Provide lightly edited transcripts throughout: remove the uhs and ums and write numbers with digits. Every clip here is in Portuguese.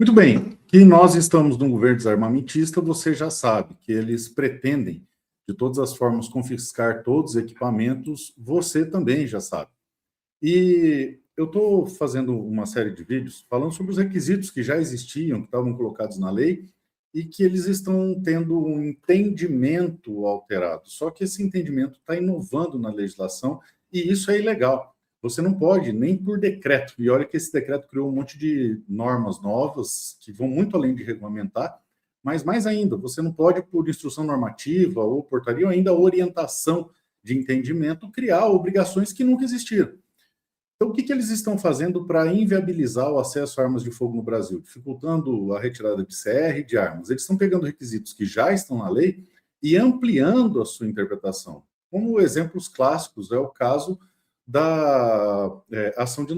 Muito bem, que nós estamos num governo desarmamentista, você já sabe que eles pretendem, de todas as formas, confiscar todos os equipamentos, você também já sabe. E eu estou fazendo uma série de vídeos falando sobre os requisitos que já existiam, que estavam colocados na lei, e que eles estão tendo um entendimento alterado. Só que esse entendimento está inovando na legislação, e isso é ilegal. Você não pode, nem por decreto, e olha que esse decreto criou um monte de normas novas, que vão muito além de regulamentar, mas mais ainda, você não pode, por instrução normativa ou portaria, ou ainda orientação de entendimento, criar obrigações que nunca existiram. Então, o que eles estão fazendo para inviabilizar o acesso a armas de fogo no Brasil? Dificultando a retirada de CR e de armas. Eles estão pegando requisitos que já estão na lei e ampliando a sua interpretação. Como exemplos clássicos é o caso da ação de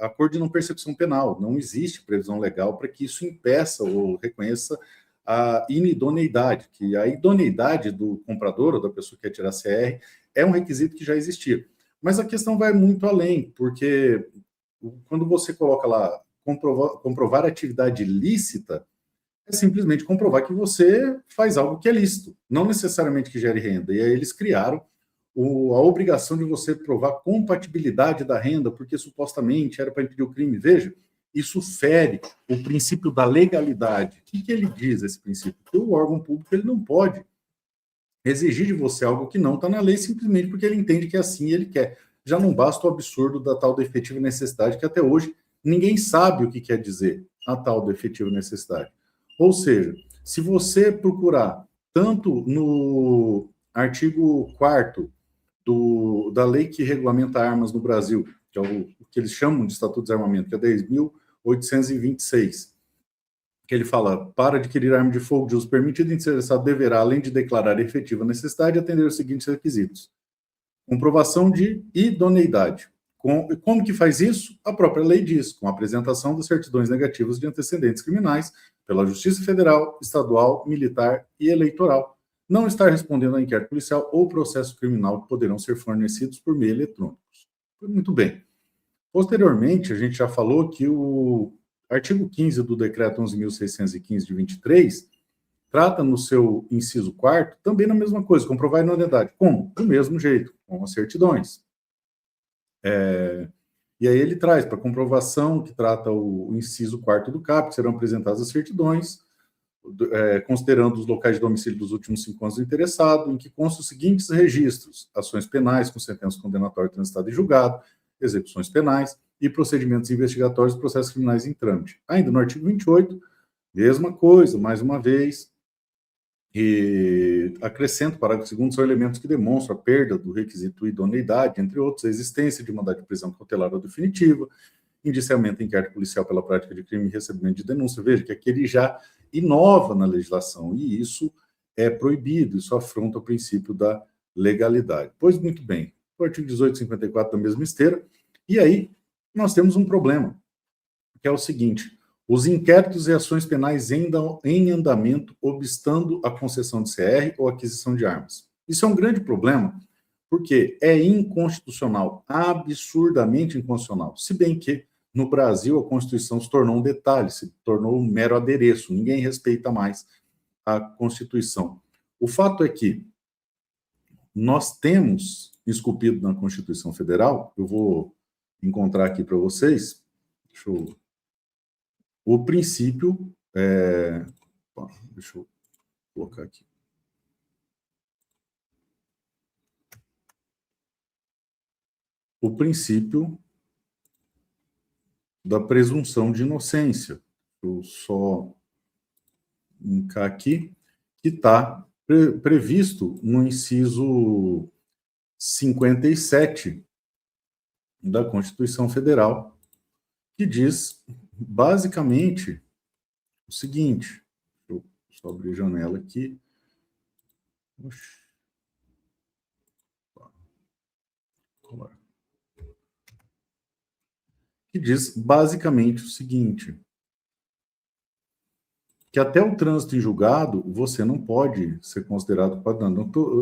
acordo de não persecução penal. Não existe previsão legal para que isso impeça ou reconheça a inidoneidade, que a idoneidade do comprador ou da pessoa que quer tirar CR é um requisito que já existia. Mas a questão vai muito além, porque quando você coloca lá comprovar atividade lícita, é simplesmente comprovar que você faz algo que é lícito, não necessariamente que gere renda. E aí eles criaram a obrigação de você provar compatibilidade da renda, porque supostamente era para impedir o crime. Veja, isso fere o princípio da legalidade. O que ele diz, esse princípio? Que o órgão público ele não pode exigir de você algo que não está na lei simplesmente porque ele entende que é assim e ele quer. Já não basta o absurdo da tal da efetiva necessidade, que até hoje ninguém sabe o que quer dizer a tal da efetiva necessidade. Ou seja, se você procurar tanto no artigo 4º da lei que regulamenta armas no Brasil, que é o que eles chamam de Estatuto de Desarmamento, que é 10.826, que ele fala, para adquirir arma de fogo de uso permitido, o interessado deverá, além de declarar efetiva necessidade, atender os seguintes requisitos. Comprovação de idoneidade. Como que faz isso? A própria lei diz, com a apresentação das certidões negativas de antecedentes criminais pela Justiça Federal, Estadual, Militar e Eleitoral. Não estar respondendo a inquérito policial ou processo criminal que poderão ser fornecidos por meio eletrônico. Muito bem. Posteriormente, a gente já falou que o artigo 15 do Decreto 11.615 de 23 trata no seu inciso 4º também na mesma coisa, comprovar a idoneidade. Como? Do mesmo jeito, com as certidões. E aí ele traz para comprovação, que trata o inciso 4º do CAP, serão apresentadas as certidões, considerando os locais de domicílio dos últimos 5 anos do interessado, em que constam os seguintes registros: ações penais com sentença condenatória transitada e julgado, execuções penais e procedimentos investigatórios e processos criminais em trâmite. Ainda no artigo 28, mesma coisa, mais uma vez, e acrescento, o parágrafo 2º, são elementos que demonstram a perda do requisito idoneidade, entre outros, a existência de mandado de prisão cautelar ou definitiva, indiciamento em inquérito policial pela prática de crime e recebimento de denúncia. Veja que aqui ele já inova na legislação, e isso é proibido, isso afronta o princípio da legalidade. Pois muito bem, o artigo 1854 da mesma esteira, e aí nós temos um problema, que é o seguinte: os inquéritos e ações penais em andamento, obstando a concessão de CR ou aquisição de armas. Isso é um grande problema, porque é inconstitucional, absurdamente inconstitucional. Se bem que, no Brasil, a Constituição se tornou um detalhe, se tornou um mero adereço, ninguém respeita mais a Constituição. O fato é que nós temos, esculpido na Constituição Federal, eu vou encontrar aqui para vocês, o princípio, deixa eu colocar aqui. O princípio da presunção de inocência. Deixa eu só linkar aqui, que está previsto no inciso 57 da Constituição Federal, que diz basicamente o seguinte, deixa eu só abrir a janela aqui. Que diz basicamente o seguinte, que até o trânsito em julgado você não pode ser considerado padrão.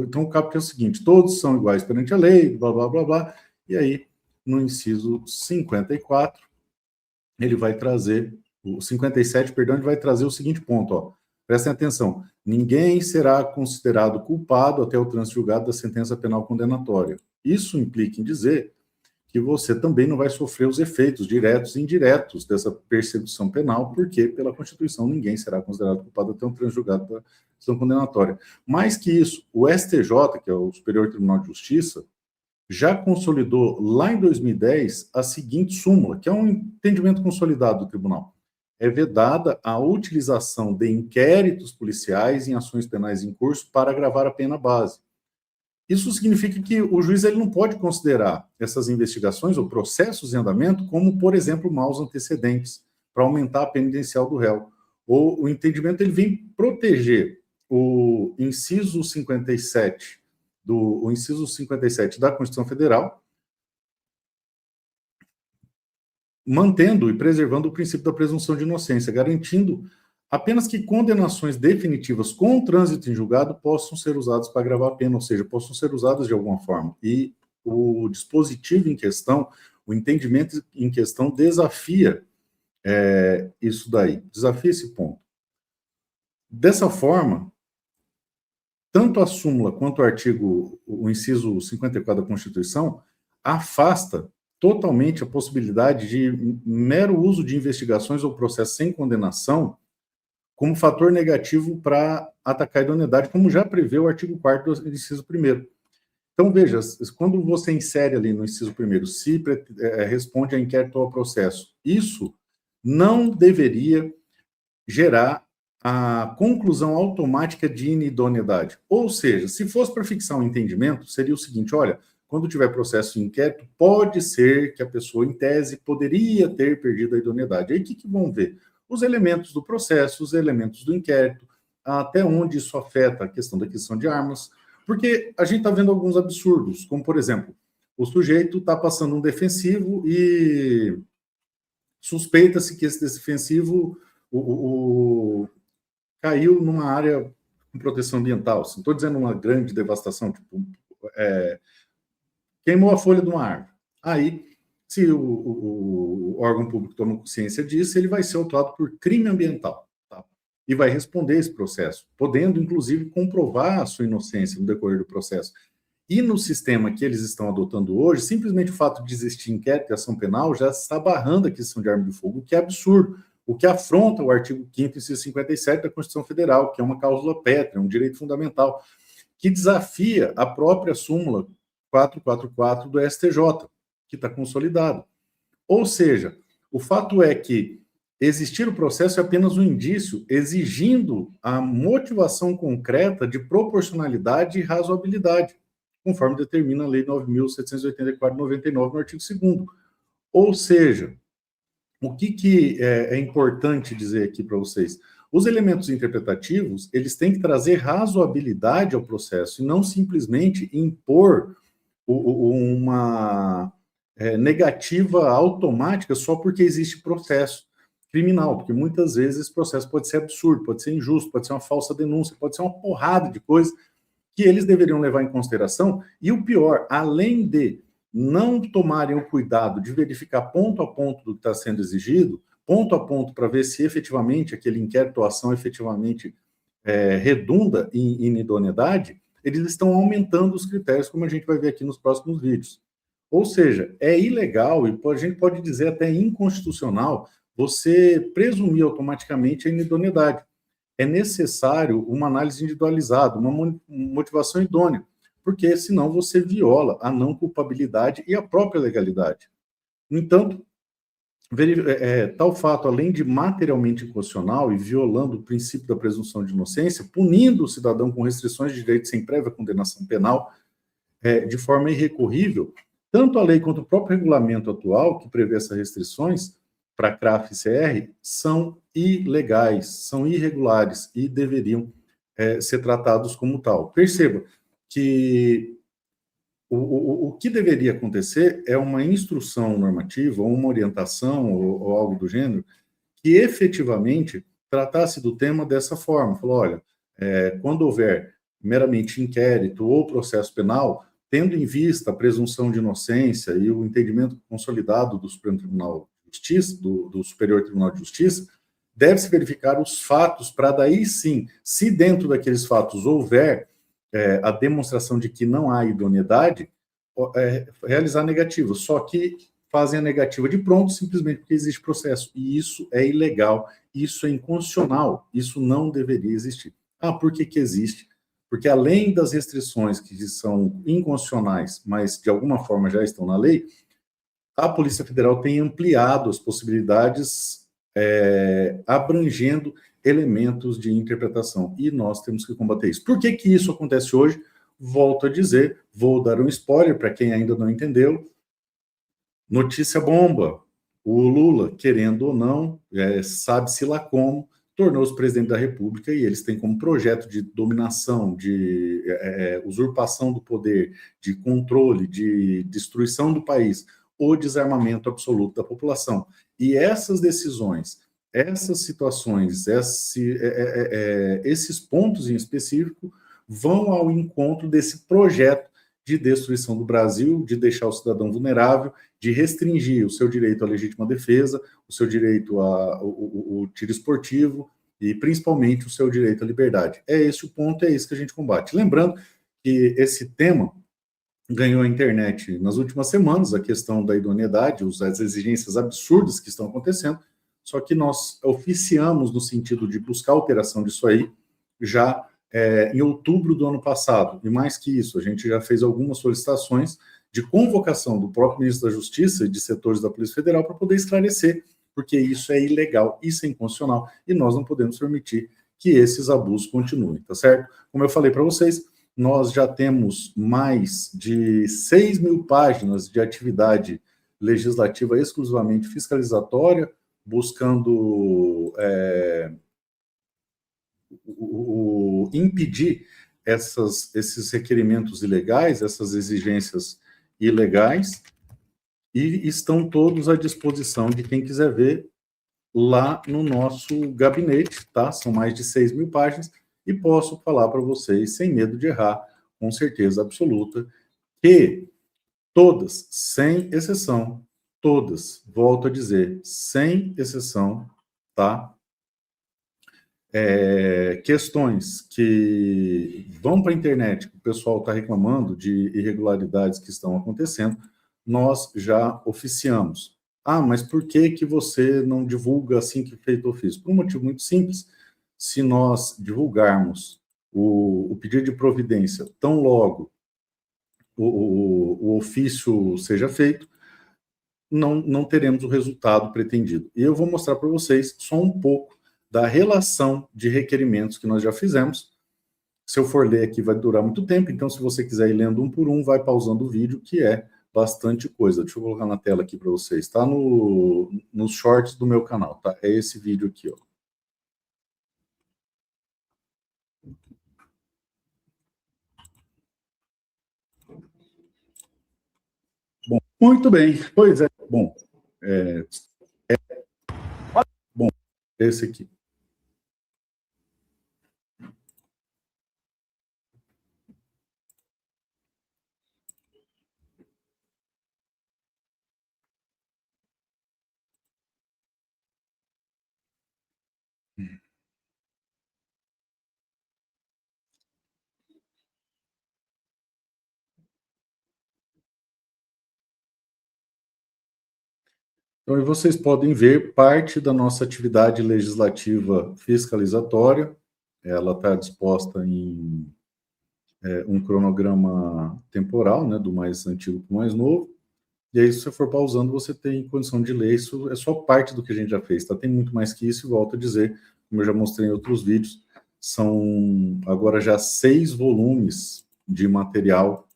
Então o caput é o seguinte: todos são iguais perante a lei, blá, blá, blá, blá, e aí no inciso 54 ele vai trazer o 57, perdão, ele vai trazer o seguinte ponto, ó. Prestem atenção. Ninguém será considerado culpado até o trânsito julgado da sentença penal condenatória. Isso implica em dizer que você também não vai sofrer os efeitos diretos e indiretos dessa persecução penal, porque, pela Constituição, ninguém será considerado culpado até um trânsito julgado da decisão condenatória. Mais que isso, o STJ, que é o Superior Tribunal de Justiça, já consolidou lá em 2010 a seguinte súmula, que é um entendimento consolidado do tribunal. É vedada a utilização de inquéritos policiais em ações penais em curso para agravar a pena base. Isso significa que o juiz ele não pode considerar essas investigações ou processos em andamento como, por exemplo, maus antecedentes para aumentar a pena inicial do réu. Ou o entendimento ele vem proteger o inciso 57 o inciso 57 da Constituição Federal, mantendo e preservando o princípio da presunção de inocência, garantindo apenas que condenações definitivas com trânsito em julgado possam ser usadas para agravar a pena, ou seja, possam ser usadas de alguma forma. E o dispositivo em questão, o entendimento em questão desafia isso daí, desafia esse ponto. Dessa forma, tanto a súmula quanto o inciso 54 da Constituição, afasta totalmente a possibilidade de mero uso de investigações ou processos sem condenação como fator negativo para atacar a idoneidade, como já prevê o artigo 4º do inciso 1º. Então, veja, quando você insere ali no inciso 1º, se responde a inquérito ou ao processo, isso não deveria gerar a conclusão automática de inidoneidade. Ou seja, se fosse para fixar um entendimento, seria o seguinte, olha, quando tiver processo em inquérito, pode ser que a pessoa, em tese, poderia ter perdido a idoneidade. Aí o que vão ver? Os elementos do processo, os elementos do inquérito, até onde isso afeta a questão da aquisição de armas, porque a gente está vendo alguns absurdos, como, por exemplo, o sujeito está passando um defensivo e suspeita-se que esse defensivo caiu numa área com proteção ambiental. Não estou dizendo uma grande devastação, tipo, queimou a folha de uma árvore. Aí, se o órgão público toma consciência disso, ele vai ser autuado por crime ambiental, tá? E vai responder esse processo, podendo, inclusive, comprovar a sua inocência no decorrer do processo. E no sistema que eles estão adotando hoje, simplesmente o fato de existir inquérito e ação penal já está barrando a aquisição de arma de fogo, o que é absurdo, o que afronta o artigo 5º, inciso 57 da Constituição Federal, que é uma cláusula pétrea, um direito fundamental, que desafia a própria súmula 444 do STJ, que está consolidado. Ou seja, o fato é que existir o processo é apenas um indício exigindo a motivação concreta de proporcionalidade e razoabilidade, conforme determina a Lei 9.784/99, no artigo 2º. Ou seja, o que é importante dizer aqui para vocês? Os elementos interpretativos, eles têm que trazer razoabilidade ao processo e não simplesmente impor uma negativa automática só porque existe processo criminal, porque muitas vezes esse processo pode ser absurdo, pode ser injusto, pode ser uma falsa denúncia, pode ser uma porrada de coisas que eles deveriam levar em consideração. E o pior, além de não tomarem o cuidado de verificar ponto a ponto do que está sendo exigido, ponto a ponto para ver se efetivamente aquele inquérito ou ação efetivamente redunda em inidoneidade, eles estão aumentando os critérios, como a gente vai ver aqui nos próximos vídeos. Ou seja, é ilegal e a gente pode dizer até inconstitucional você presumir automaticamente a inidoneidade. É necessário uma análise individualizada, uma motivação idônea, porque senão você viola a não culpabilidade e a própria legalidade. No entanto, tal fato, além de materialmente inconstitucional e violando o princípio da presunção de inocência, punindo o cidadão com restrições de direitos sem prévia condenação penal, de forma irrecorrível, tanto a lei quanto o próprio regulamento atual, que prevê essas restrições para CRAF e CR, são ilegais, são irregulares e deveriam ser tratados como tal. Perceba que o que deveria acontecer é uma instrução normativa, ou uma orientação, ou algo do gênero, que efetivamente tratasse do tema dessa forma. Falou, olha, quando houver meramente inquérito ou processo penal, tendo em vista a presunção de inocência e o entendimento consolidado do Supremo Tribunal Justiça, do Superior Tribunal de Justiça, deve-se verificar os fatos para daí sim, se dentro daqueles fatos houver a demonstração de que não há idoneidade, realizar a negativa. Só que fazem a negativa de pronto simplesmente porque existe processo. E isso é ilegal, isso é inconstitucional, isso não deveria existir. Por que que existe? Porque além das restrições que são inconstitucionais, mas de alguma forma já estão na lei, a Polícia Federal tem ampliado as possibilidades, abrangendo elementos de interpretação. E nós temos que combater isso. Por que que isso acontece hoje? Volto a dizer, vou dar um spoiler para quem ainda não entendeu. Notícia bomba. O Lula, querendo ou não, sabe-se lá como, tornou-se presidente da República e eles têm como projeto de dominação, de usurpação do poder, de controle, de destruição do país, o desarmamento absoluto da população. E essas decisões, essas situações, esses pontos em específico vão ao encontro desse projeto de destruição do Brasil, de deixar o cidadão vulnerável, de restringir o seu direito à legítima defesa, o seu direito ao tiro esportivo e, principalmente, o seu direito à liberdade. É esse o ponto, é isso que a gente combate. Lembrando que esse tema ganhou a internet nas últimas semanas, a questão da idoneidade, as exigências absurdas que estão acontecendo, só que nós oficiamos no sentido de buscar alteração disso aí, já em outubro do ano passado. E mais que isso, a gente já fez algumas solicitações de convocação do próprio ministro da Justiça e de setores da Polícia Federal para poder esclarecer, porque isso é ilegal, isso é inconstitucional, e nós não podemos permitir que esses abusos continuem, tá certo? Como eu falei para vocês, nós já temos mais de 6 mil páginas de atividade legislativa exclusivamente fiscalizatória, buscando impedir esses requerimentos ilegais, essas exigências ilegais, e estão todos à disposição de quem quiser ver lá no nosso gabinete, tá? São mais de 6 mil páginas, e posso falar para vocês, sem medo de errar, com certeza absoluta, que todas, sem exceção, todas, volto a dizer, sem exceção, tá? Questões que vão para a internet, que o pessoal está reclamando de irregularidades que estão acontecendo, nós já oficiamos. Mas por que que você não divulga assim que feito o ofício? Por um motivo muito simples. Se nós divulgarmos o pedido de providência tão logo o ofício seja feito, não teremos o resultado pretendido. E eu vou mostrar para vocês só um pouco da relação de requerimentos que nós já fizemos. Se eu for ler aqui vai durar muito tempo, então se você quiser ir lendo um por um, vai pausando o vídeo, que é bastante coisa. Deixa eu colocar na tela aqui para vocês. Está nos shorts do meu canal, tá? É esse vídeo aqui, ó. Bom, muito bem. Pois é. Bom, bom, esse aqui. Então, vocês podem ver parte da nossa atividade legislativa fiscalizatória. Ela está disposta em um cronograma temporal, né, do mais antigo para o mais novo. E aí, se você for pausando, você tem condição de ler. Isso é só parte do que a gente já fez, tá? Tem muito mais que isso, e volto a dizer, como eu já mostrei em outros vídeos, são agora já 6 volumes de material,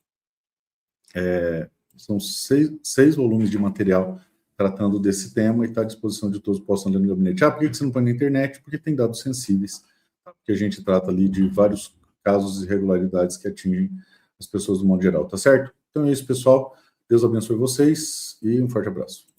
são 6 volumes de material tratando desse tema, e está à disposição de todos que possam ler no gabinete. Por que você não põe na internet? Porque tem dados sensíveis, que a gente trata ali de vários casos de irregularidades que atingem as pessoas do modo geral, tá certo? Então é isso, pessoal. Deus abençoe vocês e um forte abraço.